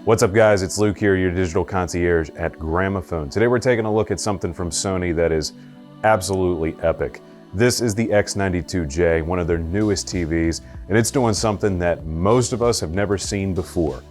What's up guys, it's Luke here, your digital concierge at Gramophone. Today we're taking a look at something from Sony that is absolutely epic. This is the X92J, one of their newest TVs, and it's doing something that most of us have never seen before.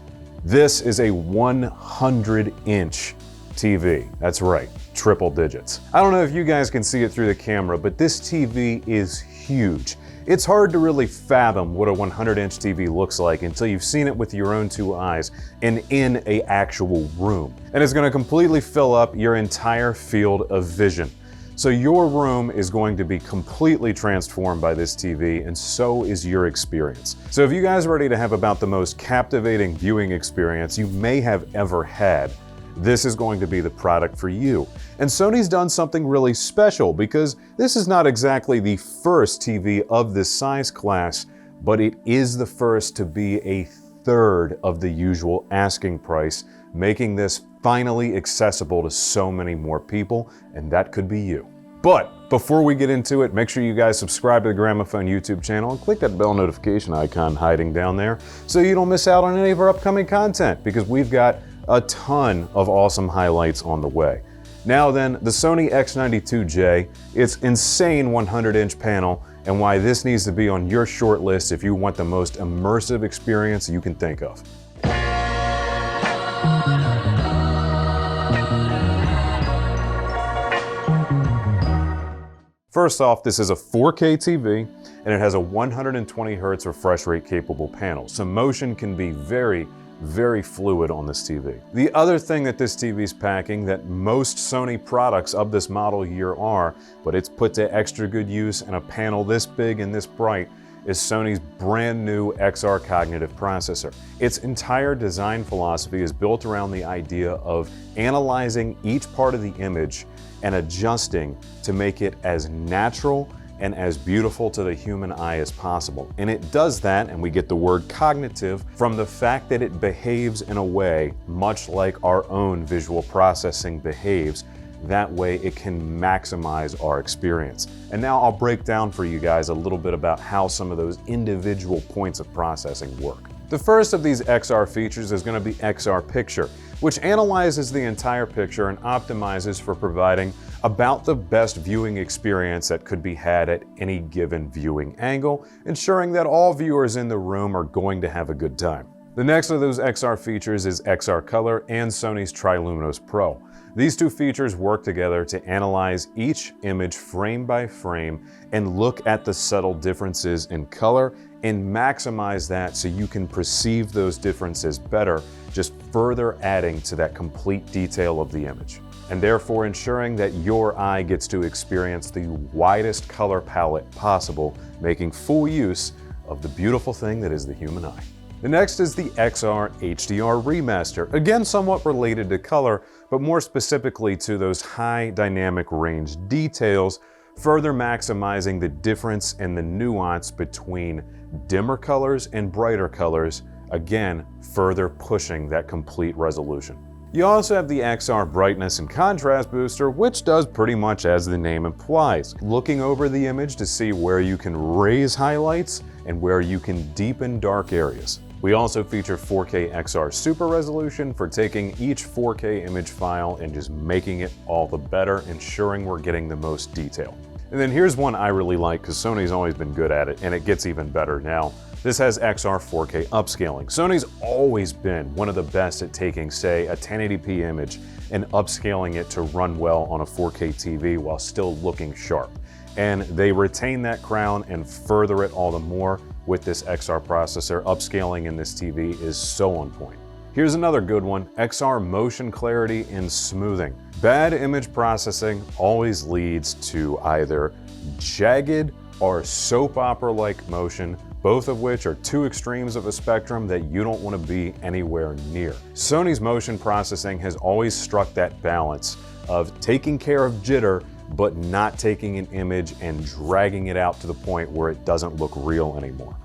This is a 100-inch TV. That's right, triple digits. I don't know if you guys can see it through the camera, but this TV is huge. It's hard to really fathom what a 100-inch TV looks like until you've seen it with your own two eyes and in an actual room. And it's going to completely fill up your entire field of vision. So your room is going to be completely transformed by this TV, and so is your experience. So if you guys are ready to have about the most captivating viewing experience you may have ever had, this is going to be the product for you. And Sony's done something really special because this is not exactly the first TV of this size class, but it is the first to be a third of the usual asking price, making this finally accessible to so many more people, and that could be you. But before we get into it, make sure you guys subscribe to the Gramophone YouTube channel and click that bell notification icon hiding down there so you don't miss out on any of our upcoming content, because we've got a ton of awesome highlights on the way. Now then, the Sony X92J, its insane 100-inch panel, and why this needs to be on your short list if you want the most immersive experience you can think of. First off, this is a 4K TV, and it has a 120 Hz refresh rate capable panel, so motion can be very fluid on this TV. The other thing that this TV is packing that most Sony products of this model year are, but it's put to extra good use in a panel this big and this bright, is Sony's brand new XR Cognitive Processor. Its entire design philosophy is built around the idea of analyzing each part of the image and adjusting to make it as natural and as beautiful to the human eye as possible. And it does that, and we get the word cognitive from the fact that it behaves in a way much like our own visual processing behaves. That way it can maximize our experience. And now I'll break down for you guys a little bit about how some of those individual points of processing work. The first of these XR features is going to be XR Picture, which analyzes the entire picture and optimizes for providing about the best viewing experience that could be had at any given viewing angle, ensuring that all viewers in the room are going to have a good time. The next of those XR features is XR Color and Sony's Triluminos Pro. These two features work together to analyze each image frame by frame and look at the subtle differences in color and maximize that so you can perceive those differences better, just further adding to that complete detail of the image, and therefore ensuring that your eye gets to experience the widest color palette possible, making full use of the beautiful thing that is the human eye. The next is the XR HDR Remaster, again somewhat related to color, but more specifically to those high dynamic range details, further maximizing the difference and the nuance between dimmer colors and brighter colors, again further pushing that complete resolution. You also have the XR Brightness and Contrast Booster, which does pretty much as the name implies, looking over the image to see where you can raise highlights and where you can deepen dark areas. We also feature 4K XR Super Resolution for taking each 4K image file and just making it all the better, ensuring we're getting the most detail. And then here's one I really like because Sony's always been good at it, and it gets even better now. This has XR 4K upscaling. Sony's always been one of the best at taking, say, a 1080p image and upscaling it to run well on a 4K TV while still looking sharp. And they retain that crown and further it all the more with this XR processor. Upscaling in this TV is so on point. Here's another good one, XR Motion Clarity and Smoothing. Bad image processing always leads to either jagged or soap opera-like motion, both of which are two extremes of a spectrum that you don't want to be anywhere near. Sony's motion processing has always struck that balance of taking care of jitter, but not taking an image and dragging it out to the point where it doesn't look real anymore.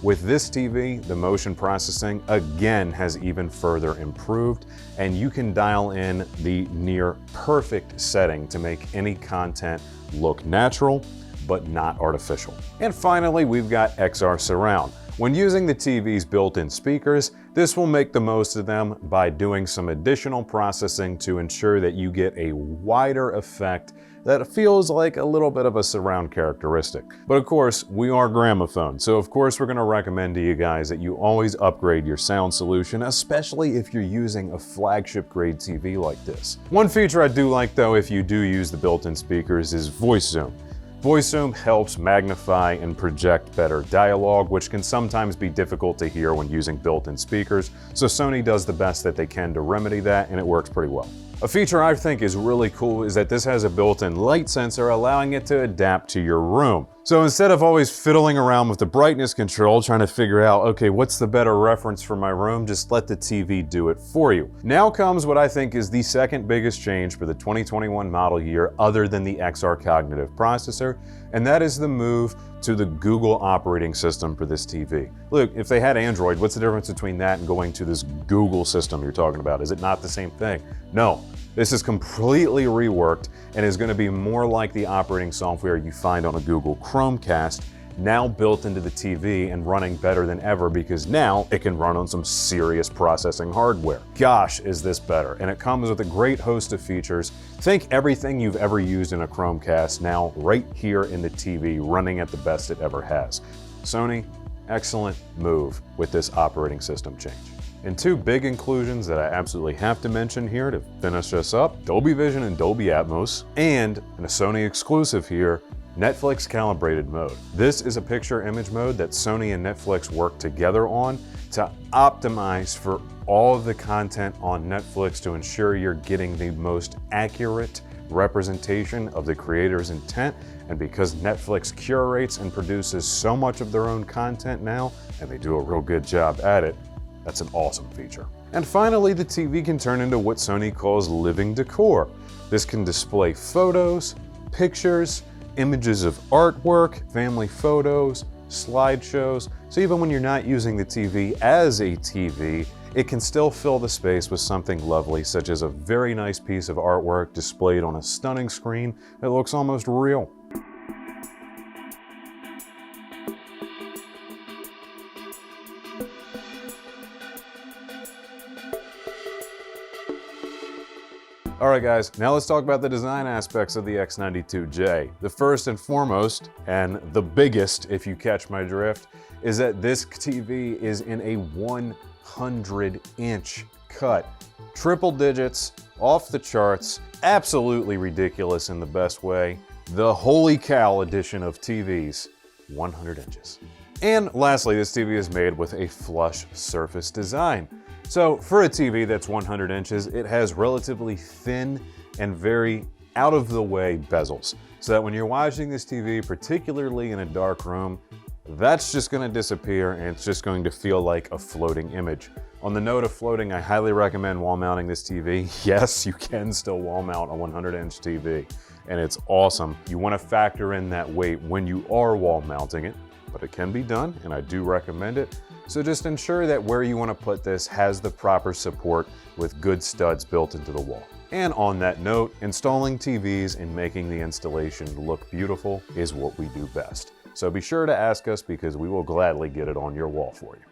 With this TV, the motion processing again has even further improved, and you can dial in the near perfect setting to make any content look natural, but not artificial. And finally, we've got XR Surround, When using the TV's built-in speakers, this will make the most of them by doing some additional processing to ensure that you get a wider effect that feels like a little bit of a surround characteristic. But of course, we are Gramophone, so of course we're going to recommend to you guys that you always upgrade your sound solution, especially if you're using a flagship grade TV like this. One feature I do like though, if you do use the built-in speakers, is voice zoom. Voice zoom helps magnify and project better dialogue, which can sometimes be difficult to hear when using built-in speakers, so Sony does the best that they can to remedy that, and it works pretty well. A feature I think is really cool is that this has a built-in light sensor, allowing it to adapt to your room. So instead of always fiddling around with the brightness control, trying to figure out, okay, what's the better reference for my room, just let the TV do it for you. Now comes what I think is the second biggest change for the 2021 model year, other than the XR Cognitive Processor, and that is the move to the Google operating system for this TV. Look, if they had Android, what's the difference between that and going to this Google system you're talking about? Is it not the same thing? No. This is completely reworked and is going to be more like the operating software you find on a Google Chromecast, now built into the TV and running better than ever because now it can run on some serious processing hardware. Gosh, is this better? And it comes with a great host of features. Think everything you've ever used in a Chromecast now right here in the TV, running at the best it ever has. Sony, excellent move with this operating system change. And two big inclusions that I absolutely have to mention here to finish us up: Dolby Vision and Dolby Atmos, and a Sony exclusive here, Netflix calibrated mode. This is a picture image mode that Sony and Netflix work together on to optimize for all of the content on Netflix to ensure you're getting the most accurate representation of the creator's intent. And because Netflix curates and produces so much of their own content now, and they do a real good job at it, that's an awesome feature. And finally, the TV can turn into what Sony calls living decor. This can display photos, pictures, images of artwork, family photos, slideshows. So even when you're not using the TV as a TV, it can still fill the space with something lovely, such as a very nice piece of artwork displayed on a stunning screen that looks almost real. Alright guys, now let's talk about the design aspects of the X92J. The first and foremost, and the biggest if you catch my drift, is that this TV is in a 100-inch cut. Triple digits, off the charts, absolutely ridiculous in the best way. The holy cow edition of TVs, 100 inches. And lastly, this TV is made with a flush surface design. So for a TV that's 100 inches, it has relatively thin and very out-of-the-way bezels, so that when you're watching this TV, particularly in a dark room, that's just going to disappear and it's just going to feel like a floating image. On the note of floating, I highly recommend wall mounting this TV. Yes, you can still wall mount a 100-inch TV, and it's awesome. You want to factor in that weight when you are wall mounting it, but it can be done, and I do recommend it. So just ensure that where you want to put this has the proper support with good studs built into the wall. And on that note, installing TVs and making the installation look beautiful is what we do best. So be sure to ask us because we will gladly get it on your wall for you.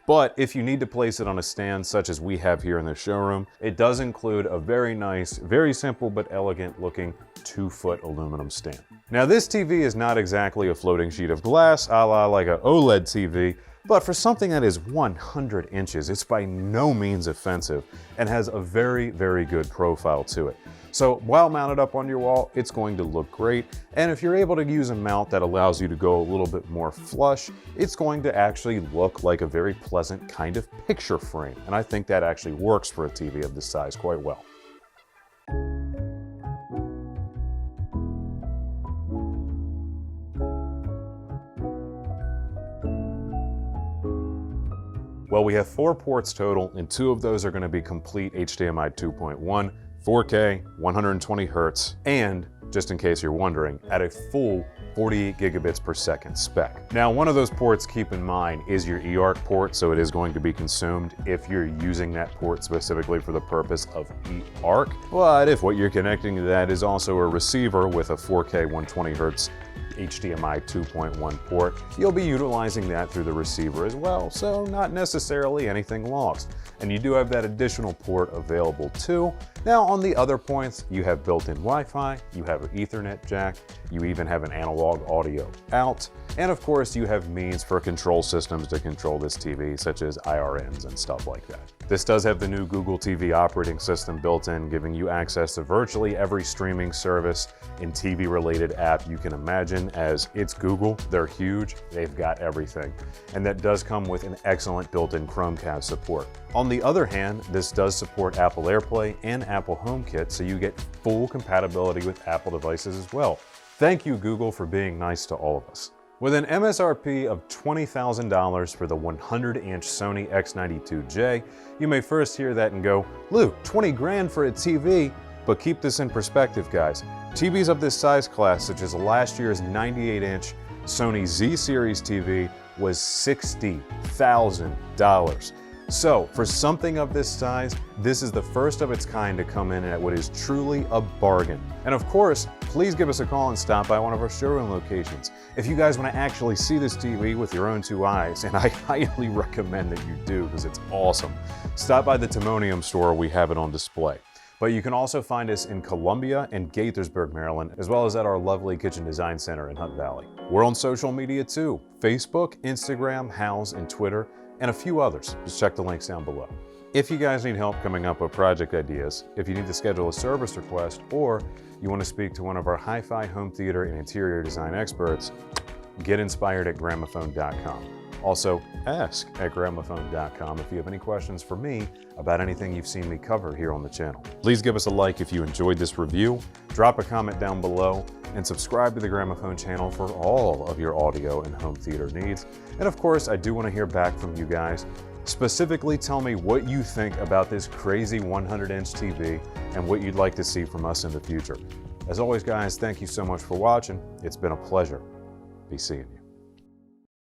But if you need to place it on a stand such as we have here in the showroom, it does include a very nice, very simple but elegant looking 2-foot aluminum stand. Now this TV is not exactly a floating sheet of glass a la like an OLED TV, but for something that is 100 inches, it's by no means offensive and has a very, very good profile to it. So while mounted up on your wall, it's going to look great. And if you're able to use a mount that allows you to go a little bit more flush, it's going to actually look like a very pleasant kind of picture frame. And I think that actually works for a TV of this size quite well. Well, we have 4 ports total, and 2 of those are going to be complete HDMI 2.1, 4K, 120 Hz, and, just in case you're wondering, at a full 48 gigabits per second spec. Now, one of those ports, keep in mind, is your eARC port, so it is going to be consumed if you're using that port specifically for the purpose of eARC. But if what you're connecting to that is also a receiver with a 4K 120 Hz HDMI 2.1 port, you'll be utilizing that through the receiver as well, so not necessarily anything lost. And you do have that additional port available too. Now on the other points, you have built-in Wi-Fi, you have an Ethernet jack, you even have an analog audio out, and of course you have means for control systems to control this TV, such as IRNs and stuff like that. This does have the new Google TV operating system built in, giving you access to virtually every streaming service and TV-related app you can imagine. As it's Google, they're huge, they've got everything. And that does come with an excellent built-in Chromecast support. On the other hand, this does support Apple AirPlay and Apple HomeKit, so you get full compatibility with Apple devices as well. Thank you, Google, for being nice to all of us. With an MSRP of $20,000 for the 100-inch Sony X92J, you may first hear that and go, Luke, 20 grand for a TV? But keep this in perspective, guys. TVs of this size class, such as last year's 98-inch Sony Z Series TV, was $60,000. So, for something of this size, this is the first of its kind to come in at what is truly a bargain. And of course, please give us a call and stop by one of our showroom locations. If you guys want to actually see this TV with your own two eyes, and I highly recommend that you do because it's awesome, stop by the Timonium store, we have it on display. But you can also find us in Columbia and Gaithersburg, Maryland, as well as at our lovely Kitchen Design Center in Hunt Valley. We're on social media too, Facebook, Instagram, Houzz, and Twitter, and a few others. Just check the links down below. If you guys need help coming up with project ideas, if you need to schedule a service request, or you want to speak to one of our hi-fi home theater and interior design experts, get inspired at Gramophone.com. Also, ask at Gramophone.com if you have any questions for me about anything you've seen me cover here on the channel. Please give us a like if you enjoyed this review, drop a comment down below, and subscribe to the Gramophone channel for all of your audio and home theater needs. And of course, I do want to hear back from you guys. Specifically, tell me what you think about this crazy 100-inch TV and what you'd like to see from us in the future. As always, guys, thank you so much for watching. It's been a pleasure. Be seeing you.